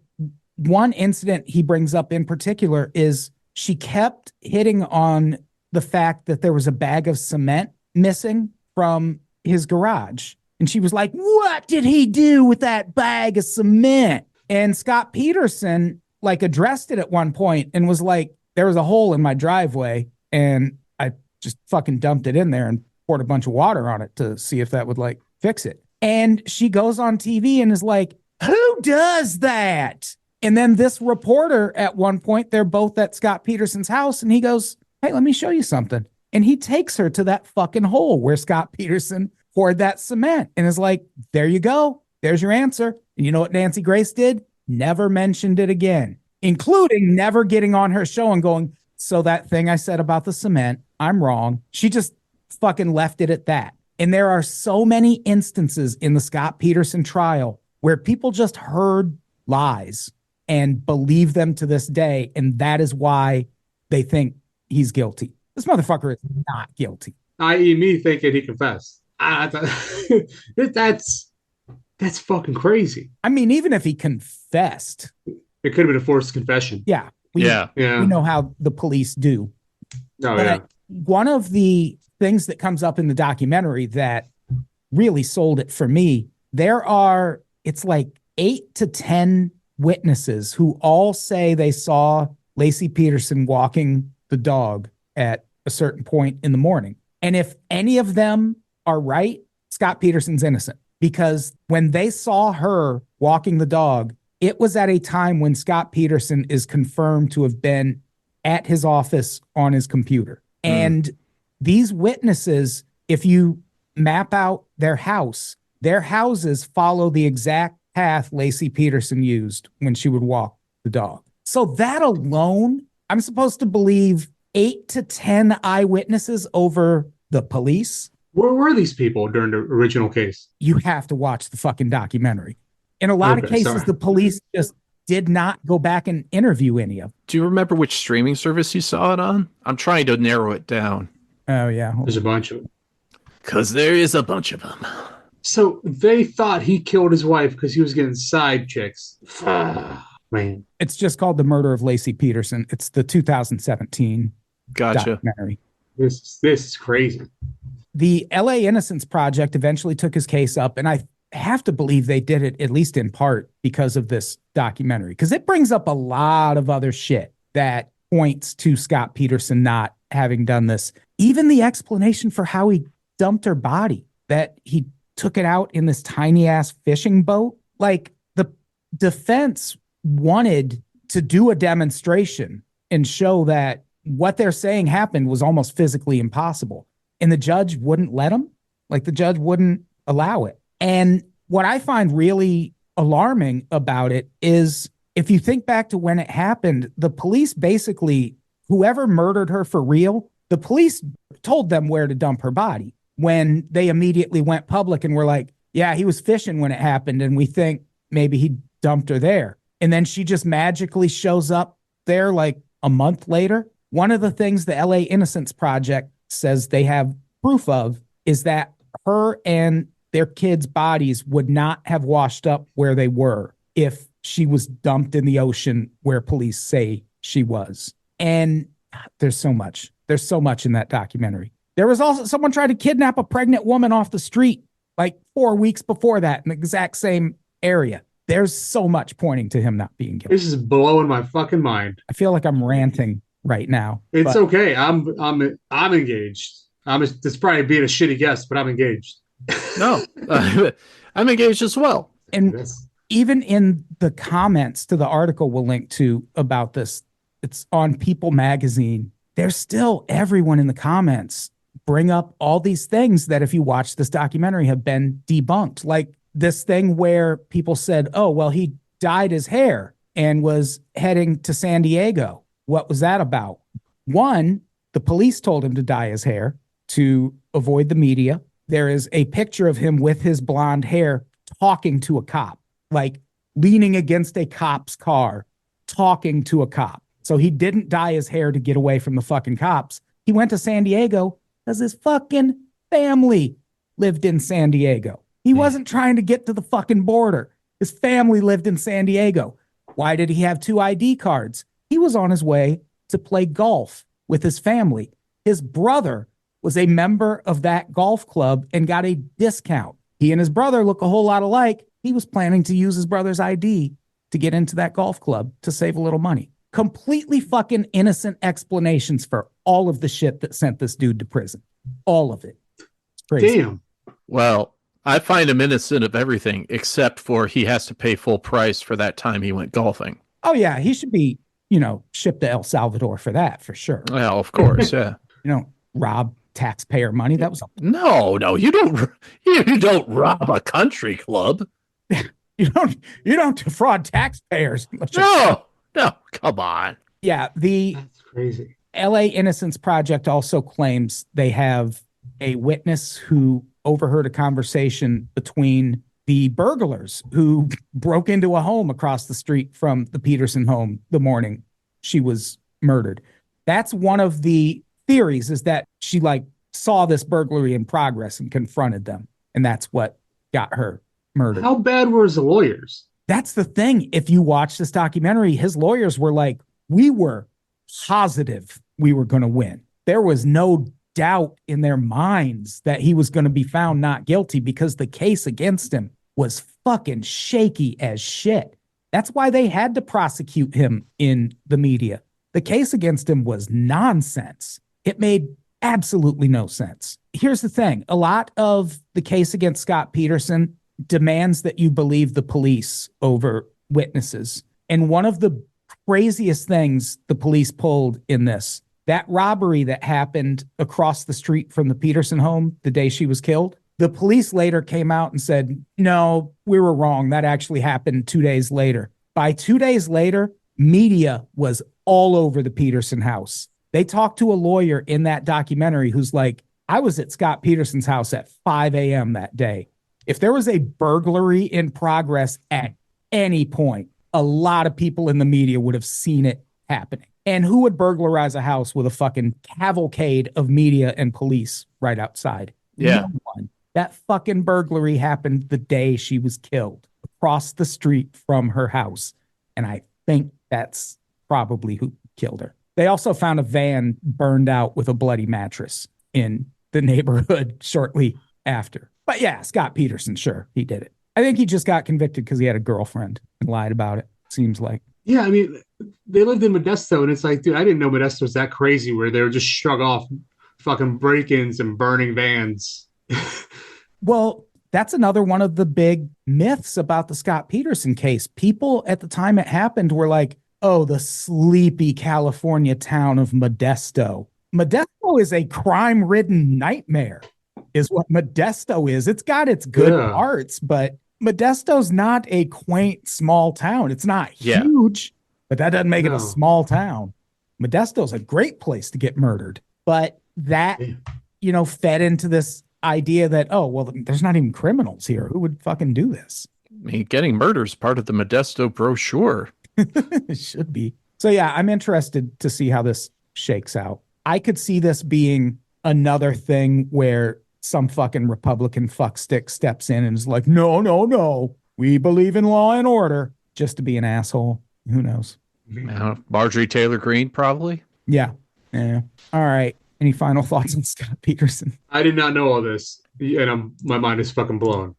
one incident he brings up in particular is she kept hitting on the fact that there was a bag of cement missing from his garage. And she was like, what did he do with that bag of cement? And Scott Peterson like addressed it at one point and was like, there was a hole in my driveway and I just fucking dumped it in there and poured a bunch of water on it to see if that would like fix it. And she goes on TV and is like, who does that? And then this reporter at one point, they're both at Scott Peterson's house and he goes, hey, let me show you something. And he takes her to that fucking hole where Scott Peterson poured that cement and is like, there you go. There's your answer. And you know what Nancy Grace did? Never mentioned it again, including never getting on her show and going, so that thing I said about the cement, I'm wrong. She just fucking left it at that. And there are so many instances in the Scott Peterson trial where people just heard lies and believe them to this day. And that is why they think he's guilty. This motherfucker is not guilty. I.e. me thinking he confessed. That's fucking crazy. I mean, even if he confessed, it could have been a forced confession. Yeah. We know how the police do. Oh, but yeah. One of the things that comes up in the documentary that really sold it for me, it's like 8 to 10 witnesses who all say they saw Lacey Peterson walking the dog at a certain point in the morning. And if any of them are right, Scott Peterson's innocent. Because when they saw her walking the dog, it was at a time when Scott Peterson is confirmed to have been at his office on his computer. And these witnesses, if you map out their houses follow the exact path Lacey Peterson used when she would walk the dog. So that alone, I'm supposed to believe 8 to 10 eyewitnesses over the police. Where were these people during the original case? You have to watch the fucking documentary. In a lot of cases, the police just did not go back and interview any of them. Do you remember which streaming service you saw it on? I'm trying to narrow it down. Oh, yeah. There's a bunch of them. Because there is a bunch of them. So they thought he killed his wife because he was getting side chicks. Man. It's just called The Murder of Lacey Peterson. It's the 2017 documentary. This is crazy. The LA Innocence Project eventually took his case up, and I have to believe they did it at least in part because of this documentary, because it brings up a lot of other shit that points to Scott Peterson not having done this. Even the explanation for how he dumped her body, that he took it out in this tiny ass fishing boat. Like, the defense wanted to do a demonstration and show that what they're saying happened was almost physically impossible. And the judge wouldn't let them. Like, the judge wouldn't allow it. And what I find really alarming about it is, if you think back to when it happened, the police basically, whoever murdered her for real, the police told them where to dump her body when they immediately went public and were like, yeah, he was fishing when it happened, and we think maybe he dumped her there. And then she just magically shows up there like a month later. One of the things the LA Innocence Project says they have proof of is that her and their kids' bodies would not have washed up where they were if she was dumped in the ocean where police say she was. And there's so much. There's so much in that documentary. There was also someone tried to kidnap a pregnant woman off the street like 4 weeks before that in the exact same area. There's so much pointing to him not being guilty. This is blowing my fucking mind. I feel like I'm ranting right now. It's okay. I'm engaged. It's probably being a shitty guest, but I'm engaged. No, I'm engaged as well. And even in the comments to the article we'll link to about this, it's on People Magazine. There's still everyone in the comments bring up all these things that, if you watch this documentary, have been debunked. Like this thing where people said, oh, well, he dyed his hair and was heading to San Diego. What was that about? One, the police told him to dye his hair to avoid the media. There is a picture of him with his blonde hair talking to a cop, like leaning against a cop's car, talking to a cop. So he didn't dye his hair to get away from the fucking cops. He went to San Diego because his fucking family lived in San Diego. He wasn't trying to get to the fucking border. His family lived in San Diego. Why did he have 2 ID cards? He was on his way to play golf with his family. His brother was a member of that golf club and got a discount. He and his brother look a whole lot alike. He was planning to use his brother's ID to get into that golf club to save a little money. Completely fucking innocent explanations for all of the shit that sent this dude to prison. All of it. It's crazy. Damn. Well, I find him innocent of everything except for he has to pay full price for that time he went golfing. Oh, yeah. He should be, shipped to El Salvador for that, for sure. Well, of course, yeah. Rob taxpayer money. That was No, you don't rob a country club. you don't defraud taxpayers. No, come on. Yeah, That's crazy. LA Innocence Project also claims they have a witness who overheard a conversation between the burglars who broke into a home across the street from the Peterson home the morning she was murdered. That's one of the theories, is that she saw this burglary in progress and confronted them. And that's what got her murdered. How bad were his lawyers? That's the thing. If you watch this documentary, his lawyers were like, we were positive we were going to win. There was no doubt in their minds that he was going to be found not guilty because the case against him was fucking shaky as shit. That's why they had to prosecute him in the media. The case against him was nonsense. It made absolutely no sense. Here's the thing. A lot of the case against Scott Peterson demands that you believe the police over witnesses. And one of the craziest things the police pulled in this, that robbery that happened across the street from the Peterson home the day she was killed, the police later came out and said, no, we were wrong. That actually happened 2 days later. By 2 days later, media was all over the Peterson house. They talked to a lawyer in that documentary who's like, I was at Scott Peterson's house at 5 a.m. that day. If there was a burglary in progress at any point, a lot of people in the media would have seen it happening. And who would burglarize a house with a fucking cavalcade of media and police right outside? Yeah. No one. That fucking burglary happened the day she was killed, across the street from her house. And I think that's probably who killed her. They also found a van burned out with a bloody mattress in the neighborhood shortly after. But yeah, Scott Peterson, sure, he did it. I think he just got convicted because he had a girlfriend and lied about it, seems like. Yeah, I mean, they lived in Modesto, and it's like, dude, I didn't know Modesto was that crazy where they were just shrug off fucking break-ins and burning vans. Well, that's another one of the big myths about the Scott Peterson case. People at the time it happened were like, oh, the sleepy California town of Modesto. Modesto is a crime-ridden nightmare, is what Modesto is. It's got its good parts, but Modesto's not a quaint, small town. It's not huge, but that doesn't make it a small town. Modesto's a great place to get murdered. But that, fed into this idea that, oh, well, there's not even criminals here. Who would fucking do this? I mean, getting murder is part of the Modesto brochure. It should be. So yeah, I'm interested to see how this shakes out. I could see this being another thing where some fucking Republican fuckstick steps in and is like, no, we believe in law and order, just to be an asshole. Who knows? Marjorie-Tasered-A-Marine, probably. Yeah. All right. Any final thoughts on Scott Peterson? I did not know all this, and my mind is fucking blown.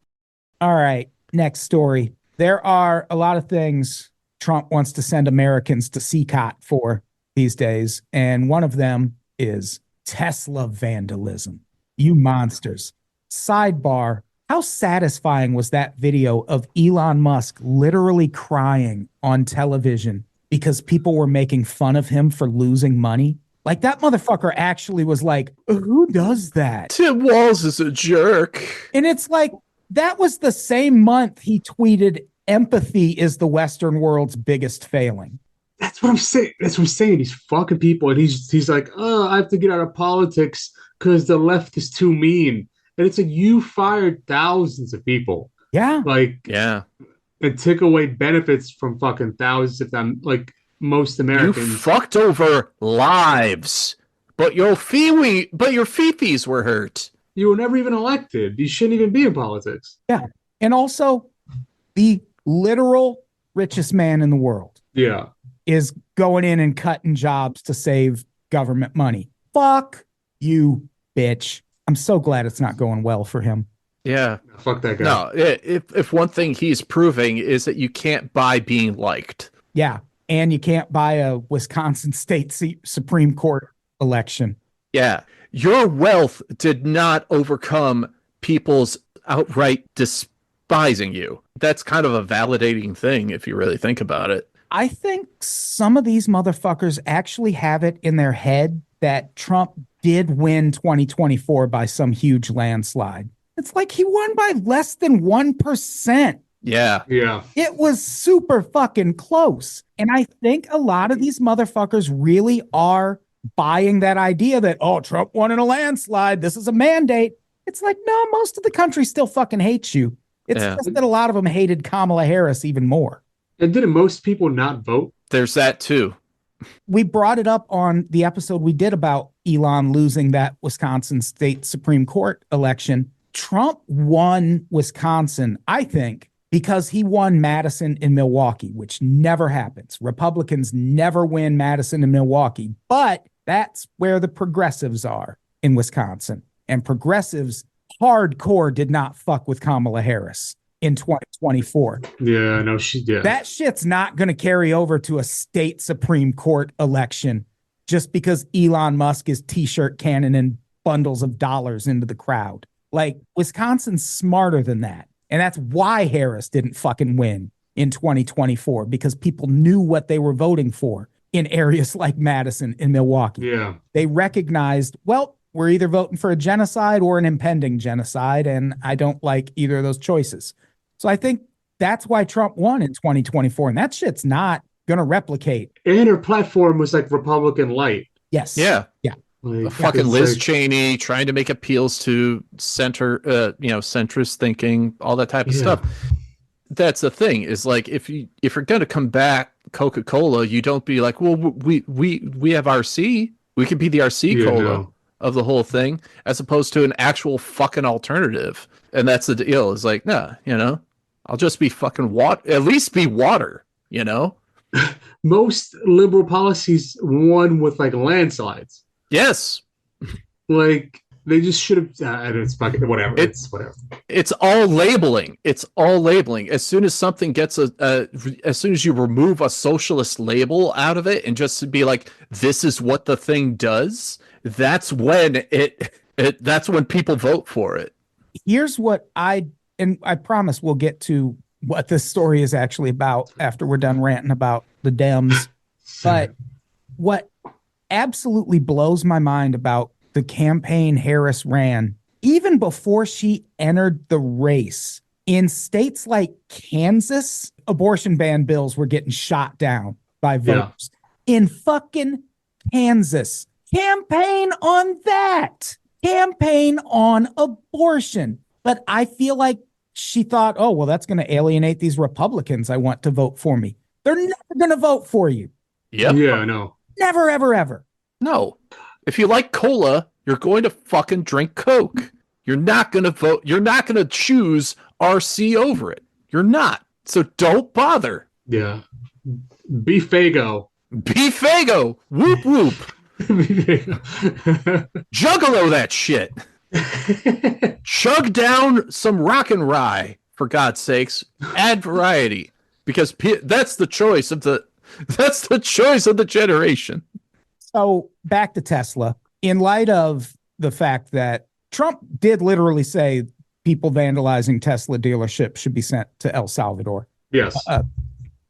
All right. Next story. There are a lot of things Trump wants to send Americans to CCOT for these days, and one of them is Tesla vandalism. You monsters. Sidebar, how satisfying was that video of Elon Musk literally crying on television because people were making fun of him for losing money? Like, that motherfucker actually was like, who does that? Tim Walz is a jerk. And it's like, that was the same month he tweeted, empathy is the Western world's biggest failing. That's what I'm saying. He's fucking people, and he's like, oh, I have to get out of politics because the left is too mean. And it's like, you fired thousands of people. Yeah. Like, Yeah. it took away benefits from fucking thousands, if not like most You Americans. fucked over lives, but your fifis were hurt. You were never even elected. You shouldn't even be in politics. Yeah. And also, the literal richest man in the world Yeah. is going in and cutting jobs to save government money. Fuck you, bitch. I'm so glad it's not going well for him. Yeah. Fuck that guy. No, if one thing he's proving is that you can't buy being liked. Yeah. And you can't buy a Wisconsin State Supreme Court election. Yeah. Your wealth did not overcome people's outright despising you. That's kind of a validating thing if you really think about it. I think some of these motherfuckers actually have it in their head that Trump did win 2024 by some huge landslide. It's like he won by less than 1%. Yeah. Yeah. It was super fucking close. And I think a lot of these motherfuckers really are buying that idea that, oh, Trump won in a landslide. This is a mandate. It's like, no, most of the country still fucking hates you. It's just that a lot of them hated Kamala Harris even more. And didn't most people not vote? There's that too. We brought it up on the episode we did about Elon losing that Wisconsin State Supreme Court election. Trump won Wisconsin, I think, because he won Madison and Milwaukee, which never happens. Republicans never win Madison and Milwaukee, but that's where the progressives are in Wisconsin. And progressives hardcore did not fuck with Kamala Harris in 2024. Yeah, no, she did. That shit's not going to carry over to a state Supreme Court election just because Elon Musk is t-shirt cannoning bundles of dollars into the crowd. Like, Wisconsin's smarter than that. And that's why Harris didn't fucking win in 2024, because people knew what they were voting for in areas like Madison and Milwaukee. Yeah. They recognized, well, we're either voting for a genocide or an impending genocide, and I don't like either of those choices. So I think that's why Trump won in 2024, and that shit's not going to replicate. And her platform was like Republican light. Yes. Yeah. Yeah. Like, Fucking Liz like, Cheney trying to make appeals to centrist thinking, all that type of stuff. That's the thing, is like, if you're going to combat Coca-Cola, you don't be like, well, we have RC. We can be the RC cola of the whole thing, as opposed to an actual fucking alternative. And that's the deal. Is like, nah, I'll just be fucking water. At least be water, Most liberal policies won with like landslides. Yes. Like, they just should have. It's fucking whatever. It's whatever. It's all labeling. It's all labeling. As soon as something gets as soon as you remove a socialist label out of it and just be like, this is what the thing does, that's when that's when people vote for it. Here's what I promise we'll get to what this story is actually about after we're done ranting about the Dems. But what absolutely blows my mind about the campaign Harris ran, even before she entered the race, in states like Kansas, abortion ban bills were getting shot down by voters. In fucking Kansas, campaign on that. Campaign on abortion. But I feel like she thought, oh, well, that's going to alienate these Republicans I want to vote for me. They're never going to vote for you. Yep. Yeah, no. Never, ever, ever. No. If you like cola, you're going to fucking drink Coke. You're not going to vote. You're not going to choose RC over it. You're not. So don't bother. Yeah. Be Fago. Be Fago. Whoop, whoop. Juggalo that shit. Chug down some rock and rye, for God's sakes. Add variety, because that's the choice of the generation. So back to Tesla. In light of the fact that Trump did literally say people vandalizing Tesla dealerships should be sent to El Salvador. Yes.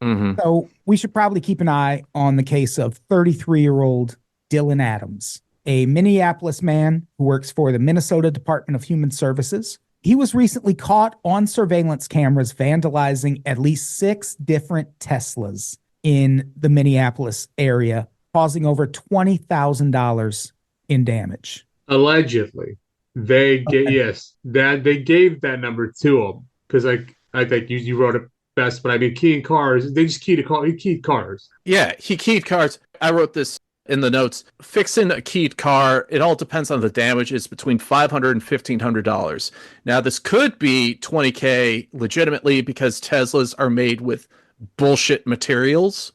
So we should probably keep an eye on the case of 33-year-old Dylan Adams, a Minneapolis man who works for the Minnesota Department of Human Services. He was recently caught on surveillance cameras vandalizing at least 6 different Teslas in the Minneapolis area, causing over $20,000 in damage. Allegedly. They gave that number to him. because I think you wrote it best, but I mean, keying cars, they just he keyed cars. Yeah, he keyed cars. I wrote this in the notes. Fixing a keyed car, it all depends on the damage. It's between $500 and $1,500. Now, this could be $20K legitimately because Teslas are made with bullshit materials.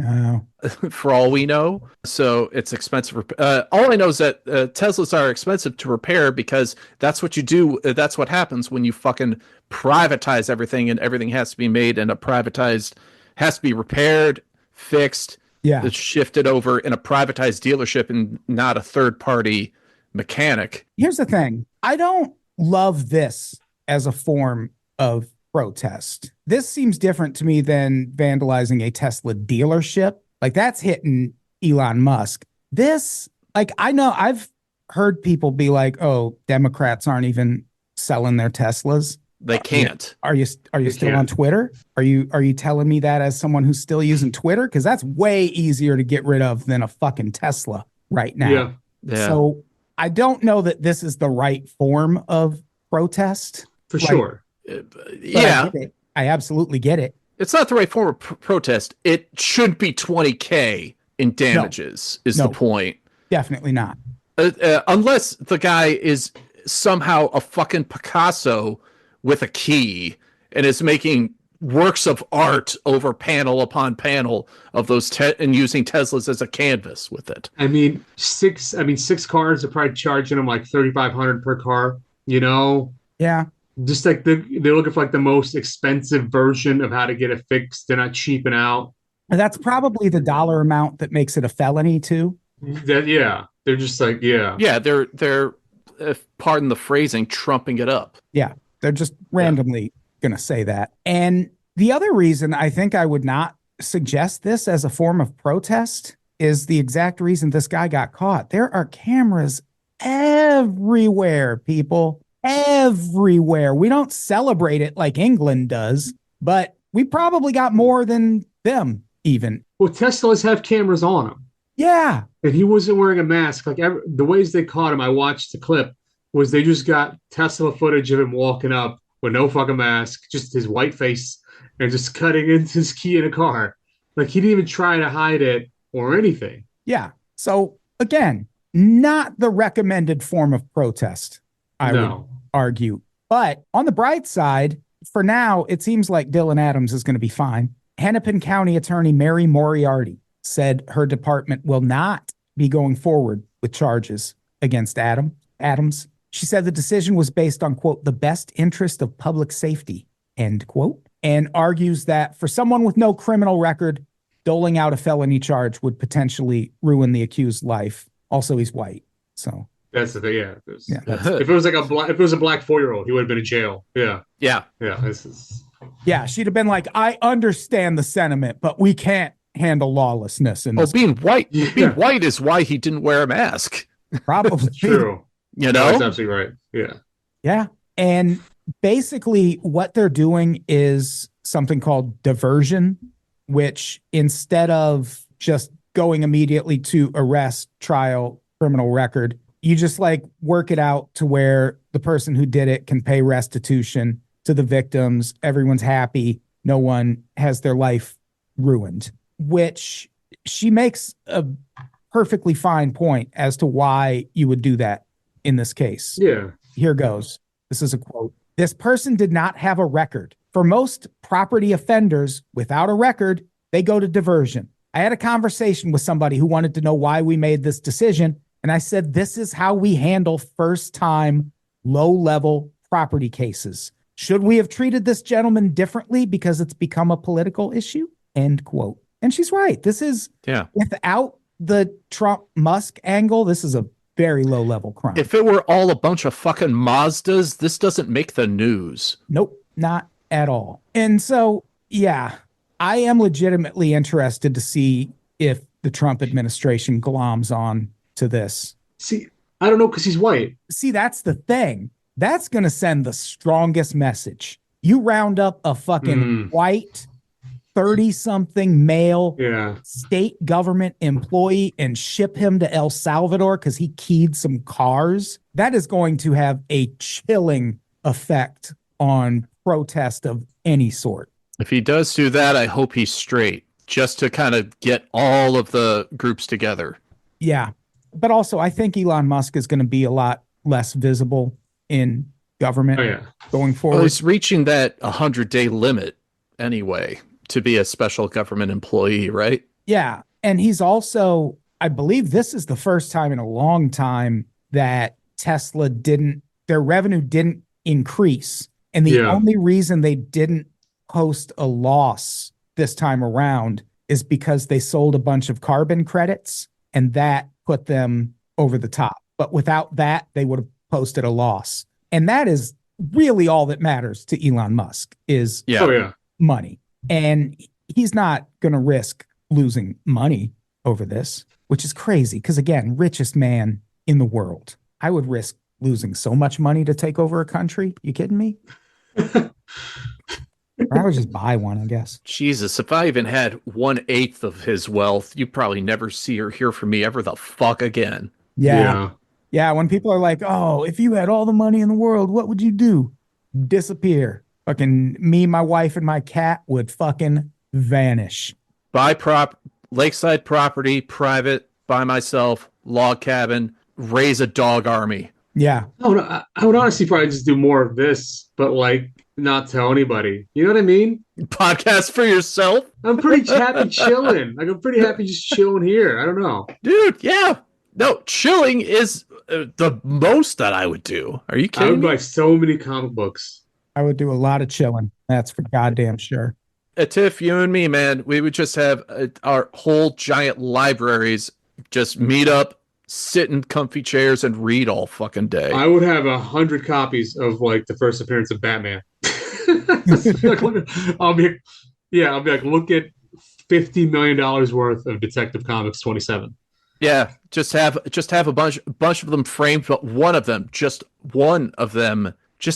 Oh. For all we know. So it's expensive. All I know is that Teslas are expensive to repair because that's what you do. That's what happens when you fucking privatize everything, and everything has to be made in a privatized, has to be repaired, fixed, it's shifted over in a privatized dealership and not a third party mechanic. Here's the thing. I don't love this as a form of protest. This seems different to me than vandalizing a Tesla dealership. Like, that's hitting Elon Musk. This, like, I know I've heard people be like, "Oh, Democrats aren't even selling their Teslas." They can't. Are you still on Twitter? Are you telling me that as someone who's still using Twitter? Because that's way easier to get rid of than a fucking Tesla right now. Yeah. So I don't know that this is the right form of protest. For sure. Yeah. I absolutely get it. It's not the right form of protest. It should be $20K in damages is the point. Definitely not. Unless the guy is somehow a fucking Picasso with a key and is making works of art over panel upon panel of those and using Teslas as a canvas with it. I mean, six cars are probably charging them like $3,500 per car, you know? Yeah. Just like they're looking for like the most expensive version of how to get it fixed. They're not cheaping out. And that's probably the dollar amount that makes it a felony too. They're just like, they're pardon the phrasing, trumping it up. Yeah. They're just randomly going to say that. And the other reason I think I would not suggest this as a form of protest is the exact reason this guy got caught. There are cameras everywhere, people. Everywhere. We don't celebrate it like England does, but we probably got more than them even. Well, Teslas have cameras on them. Yeah. And he wasn't wearing a mask. Like the ways they caught him, I watched the clip, was they just got Tesla footage of him walking up with no fucking mask, just his white face, and just cutting into his key in a car. Like, he didn't even try to hide it or anything. Yeah. So again, not the recommended form of protest, I would argue. But on the bright side, for now, it seems like Dylan Adams is going to be fine. Hennepin County Attorney Mary Moriarty said her department will not be going forward with charges against Adams. She said the decision was based on, quote, the best interest of public safety, end quote, and argues that for someone with no criminal record, doling out a felony charge would potentially ruin the accused's life. Also, he's white. So that's the thing. Yeah. If it was like if it was a black 4-year-old, he would have been in jail. Yeah. Yeah. Yeah. She'd have been like, I understand the sentiment, but we can't handle lawlessness. Being white is why he didn't wear a mask. Probably. True. You know? That's absolutely right. Yeah. Yeah. And basically what they're doing is something called diversion, which instead of just going immediately to arrest, trial, criminal record, you just like work it out to where the person who did it can pay restitution to the victims. Everyone's happy. No one has their life ruined, which she makes a perfectly fine point as to why you would do that in this case. Yeah. Here goes. This is a quote. This person did not have a record. For most property offenders without a record, they go to diversion. I had a conversation with somebody who wanted to know why we made this decision. And I said, this is how we handle first-time, low-level property cases. Should we have treated this gentleman differently because it's become a political issue? End quote. And she's right. This is, without the Trump-Musk angle, this is a very low-level crime. If it were all a bunch of fucking Mazdas, this doesn't make the news. Nope, not at all. And so, yeah, I am legitimately interested to see if the Trump administration gloms on to this. See, I don't know, because he's white. See, that's the thing. That's going to send the strongest message. You round up a fucking white 30-something male state government employee and ship him to El Salvador because he keyed some cars. That is going to have a chilling effect on protest of any sort. If he does do that, I hope he's straight, just to kind of get all of the groups together. Yeah. But also, I think Elon Musk is going to be a lot less visible in government going forward. Well, he's reaching that 100-day limit anyway to be a special government employee, right? Yeah. And he's also, I believe this is the first time in a long time that Tesla their revenue didn't increase. And the only reason they didn't post a loss this time around is because they sold a bunch of carbon credits, and that put them over the top. But without that, they would have posted a loss. And that is really all that matters to Elon Musk is money. And he's not going to risk losing money over this, which is crazy. Because again, richest man in the world. I would risk losing so much money to take over a country. You kidding me? Or I would just buy one, I guess. Jesus, if I even had 1/8 of his wealth, you'd probably never see or hear from me ever the fuck again. Yeah. When people are like, oh, if you had all the money in the world, what would you do? Disappear. Fucking me, my wife, and my cat would fucking vanish. Buy lakeside property, private, by myself, log cabin, raise a dog army. Yeah. I would honestly probably just do more of this, but like not tell anybody. You know what I mean? Podcast for yourself? I'm pretty happy chilling. Like, I'm pretty happy just chilling here. I don't know. Dude, yeah. No, chilling is the most that I would do. Are you kidding I would me? buy so many comic books. I would do a lot of chilling. That's for goddamn sure. Tiff, you and me, man, we would just have our whole giant libraries just meet up, sit in comfy chairs, and read all fucking day. I would have 100 copies of like the first appearance of Batman. I'll be like, look at $50 million worth of Detective Comics 27. Yeah, just have a bunch of them framed, but one of them, just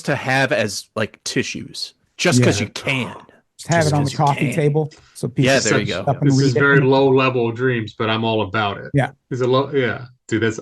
to have as like tissues, just because you can. Just have it on the coffee table so people. Yeah, there you go. Up and this read is very low level dreams, but I'm all about it. Yeah, is it low? Yeah, dude, that's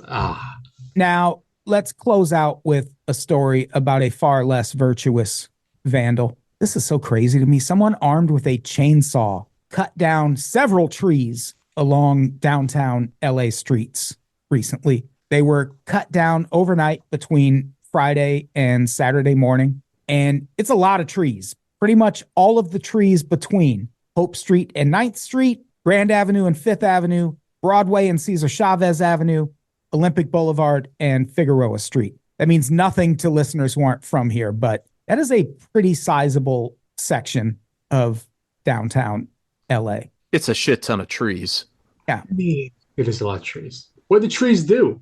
Now let's close out with a story about a far less virtuous vandal. This is so crazy to me. Someone armed with a chainsaw cut down several trees along downtown LA streets recently. They were cut down overnight between Friday and Saturday morning. And it's a lot of trees. Pretty much all of the trees between Hope Street and 9th Street, Grand Avenue and 5th Avenue, Broadway and Cesar Chavez Avenue, Olympic Boulevard, and Figueroa Street. That means nothing to listeners who aren't from here, but that is a pretty sizable section of downtown LA. It's a shit ton of trees. Yeah. It is a lot of trees. What do the trees do?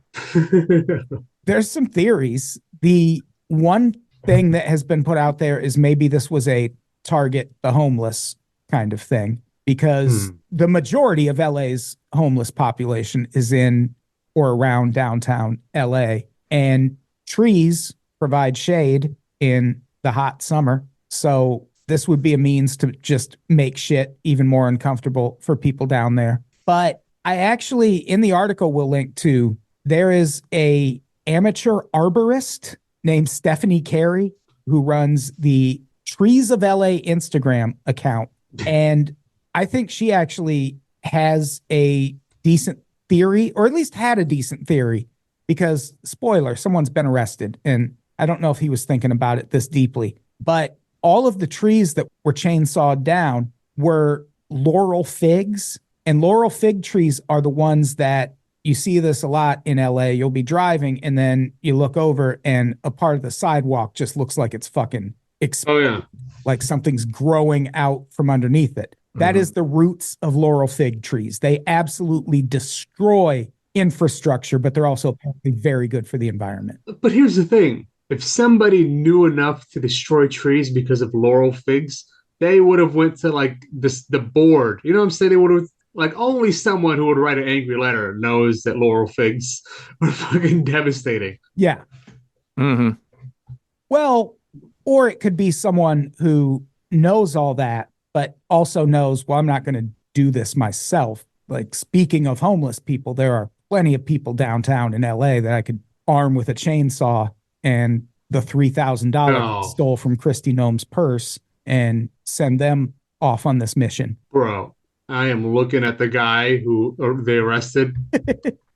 There's some theories. The one thing that has been put out there is maybe this was a target the homeless kind of thing, because the majority of LA's homeless population is in or around downtown LA, and trees provide shade in the hot summer. So this would be a means to just make shit even more uncomfortable for people down there. But I actually, in the article we'll link to, there is a amateur arborist named Stephanie Carey who runs the Trees of LA Instagram account. And I think she actually has a decent theory, or at least had a decent theory, because spoiler, someone's been arrested. And I don't know if he was thinking about it this deeply, but all of the trees that were chainsawed down were laurel figs. And laurel fig trees are the ones that you see this a lot in LA. You'll be driving and then you look over and a part of the sidewalk just looks like it's fucking exploded. Like something's growing out from underneath it. That is the roots of laurel fig trees. They absolutely destroy infrastructure, but they're also apparently very good for the environment. But here's the thing. If somebody knew enough to destroy trees because of laurel figs, they would have went to like the board. You know what I'm saying? They would have, like, only someone who would write an angry letter knows that laurel figs are fucking devastating. Yeah. Mm-hmm. Well, or it could be someone who knows all that, but also knows, well, I'm not going to do this myself. Like, speaking of homeless people, there are plenty of people downtown in LA that I could arm with a chainsaw and the $3,000 No. stole from Christy Gnome's purse and send them off on this mission. Bro, I am looking at the guy who they arrested.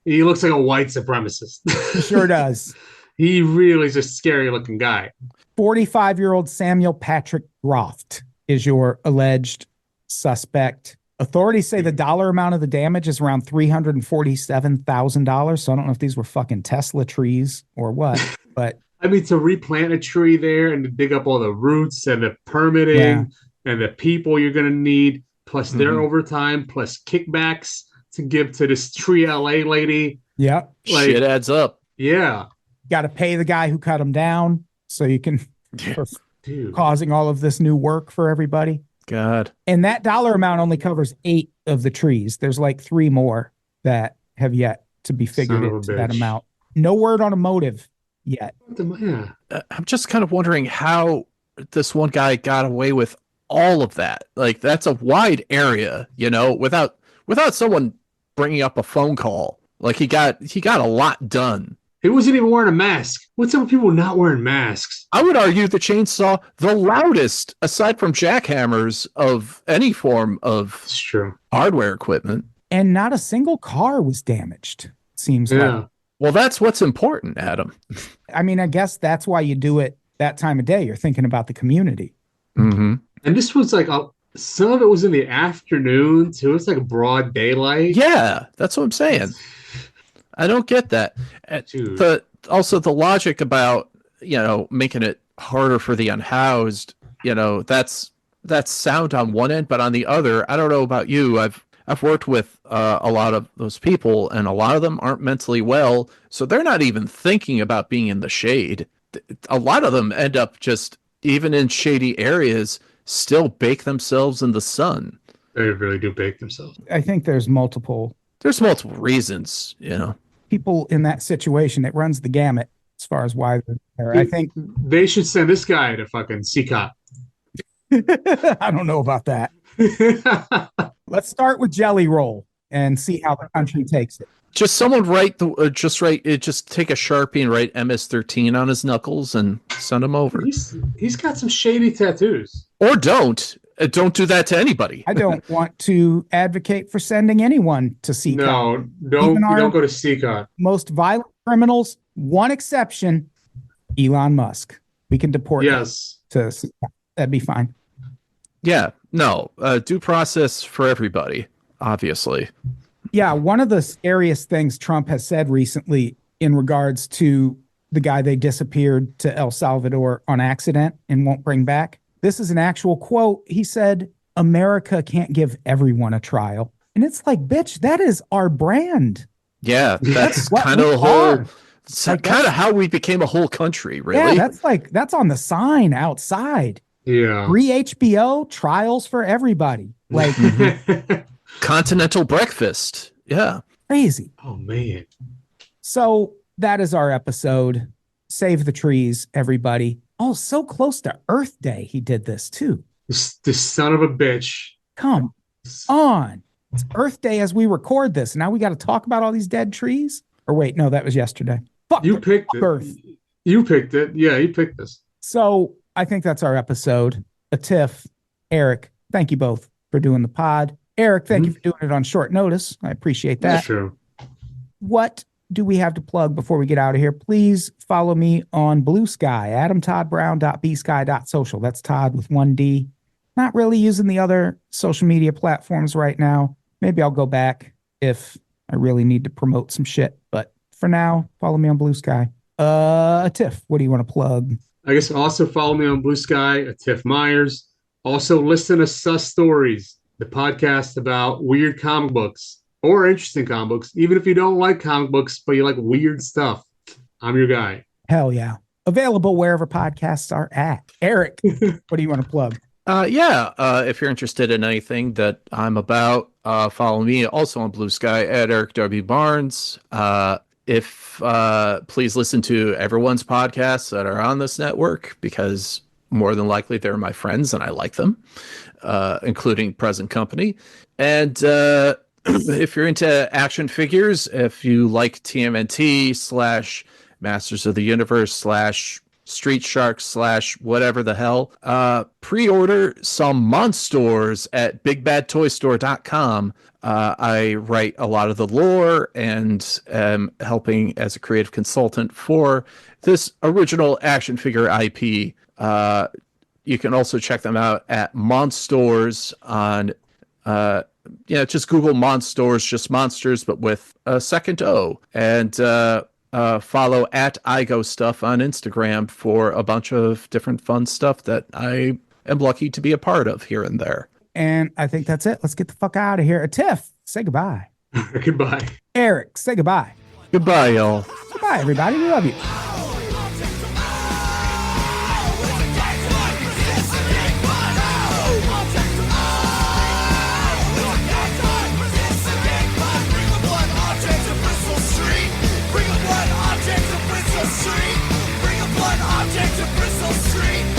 He looks like a white supremacist. He sure does. He really is a scary looking guy. 45-year-old Samuel Patrick Groft is your alleged suspect. Authorities say the dollar amount of the damage is around $347,000. So I don't know if these were fucking Tesla trees or what, but I mean, to replant a tree there and to dig up all the roots and the permitting and the people you're going to need, plus their overtime, plus kickbacks to give to this Tree LA lady. yeah, Shit adds up. Yeah. got to pay the guy who cut him down so you can Dude. causing all of this new work for everybody. God. And that dollar amount only covers 8 of the trees. There's like 3 more that have yet to be figured Son of a into that bitch. amount. No word on a motive yet. Yeah. I'm just kind of wondering how this one guy got away with all of that. Like, that's a wide area, you know, without someone bringing up a phone call. Like, he got a lot done. He wasn't even wearing a mask. What's up with people not wearing masks? I would argue the chainsaw, the loudest, aside from jackhammers, of any form of It's true. hardware equipment. And not a single car was damaged, seems Yeah. like. Well, that's what's important, Adam. I mean, I guess that's why you do it that time of day. You're thinking about the community. Mm-hmm. And this was like, some of it was in the afternoon, too. It's like broad daylight. Yeah, that's what I'm saying. I don't get that. Dude. Also the logic about, you know, making it harder for the unhoused, you know, that's sound on one end, but on the other, I don't know about you. I've worked with a lot of those people, and a lot of them aren't mentally well, so they're not even thinking about being in the shade. A lot of them end up just, even in shady areas, still bake themselves in the sun. They really do bake themselves. I think there's multiple reasons, you know. people in that situation. It runs the gamut as far as why they're there. I think They should send this guy to fucking CCOT. I don't know about that. Let's start with Jelly Roll and see how the country takes it. Just someone just take a Sharpie and write MS-13 on his knuckles and send him over. He's got some shady tattoos. Or don't. Don't do that to anybody. I don't want to advocate for sending anyone to CCOT. No, don't go to CCOT. Most violent criminals, one exception, Elon Musk. We can deport him Yes. to CCOT. That'd be fine. Yeah, no. Due process for everybody, obviously. Yeah, one of the scariest things Trump has said recently in regards to the guy they disappeared to El Salvador on accident and won't bring back. This is an actual quote. He said, "America can't give everyone a trial." And it's like, bitch, that is our brand. Yeah, that's what kind of we the whole. are. It's Like, kind of how we became a whole country, really. Yeah, that's on the sign outside. Yeah. Free HBO, trials for everybody. Like Continental breakfast. Yeah. crazy. Oh man. So that is our episode. Save the trees, everybody. Oh, so close to Earth Day. He did this too. This son of a bitch. Come on. It's Earth Day as we record this. Now we got to talk about all these dead trees. Or wait, no, that was yesterday. Fuck You picked it. Earth. You picked it. Yeah, you picked this. So I think that's our episode. Atif, Eric, thank you both for doing the pod. Eric, thank you for doing it on short notice. I appreciate that. That's true. What do we have to plug before we get out of here? Please follow me on Blue Sky, adamtoddbrown.bsky.social. That's Todd with 1D. Not really using the other social media platforms right now. Maybe I'll go back if I really need to promote some shit. But for now, follow me on Blue Sky. Tiff, what do you want to plug? I guess also follow me on Blue Sky at Tiff Myers. Also listen to Sus Stories, the podcast about weird comic books or interesting comic books. Even if you don't like comic books, but you like weird stuff, I'm your guy. Hell yeah. Available wherever podcasts are at. Eric, what do you want to plug? If you're interested in anything that I'm about, follow me also on Blue Sky at Eric W. Barnes. Please listen to everyone's podcasts that are on this network, because more than likely they're my friends and I like them, including Present Company. And if you're into action figures, if you like TMNT / Masters of the Universe / Street Sharks / whatever the hell. Pre-order some Monsters at bigbadtoystore.com. I write a lot of the lore and am helping as a creative consultant for this original action figure IP. You can also check them out at Monsters on, just Google Monsters, just monsters, but with a second O. And follow at IGoStuff on Instagram for a bunch of different fun stuff that I am lucky to be a part of here and there. And I think that's it. Let's get the fuck out of here. Tiff, say goodbye. Goodbye. Eric, say goodbye. Goodbye, y'all. Goodbye, everybody. We love you. Bring a blood object to Bristol Street. Bring a blood object to Bristol Street.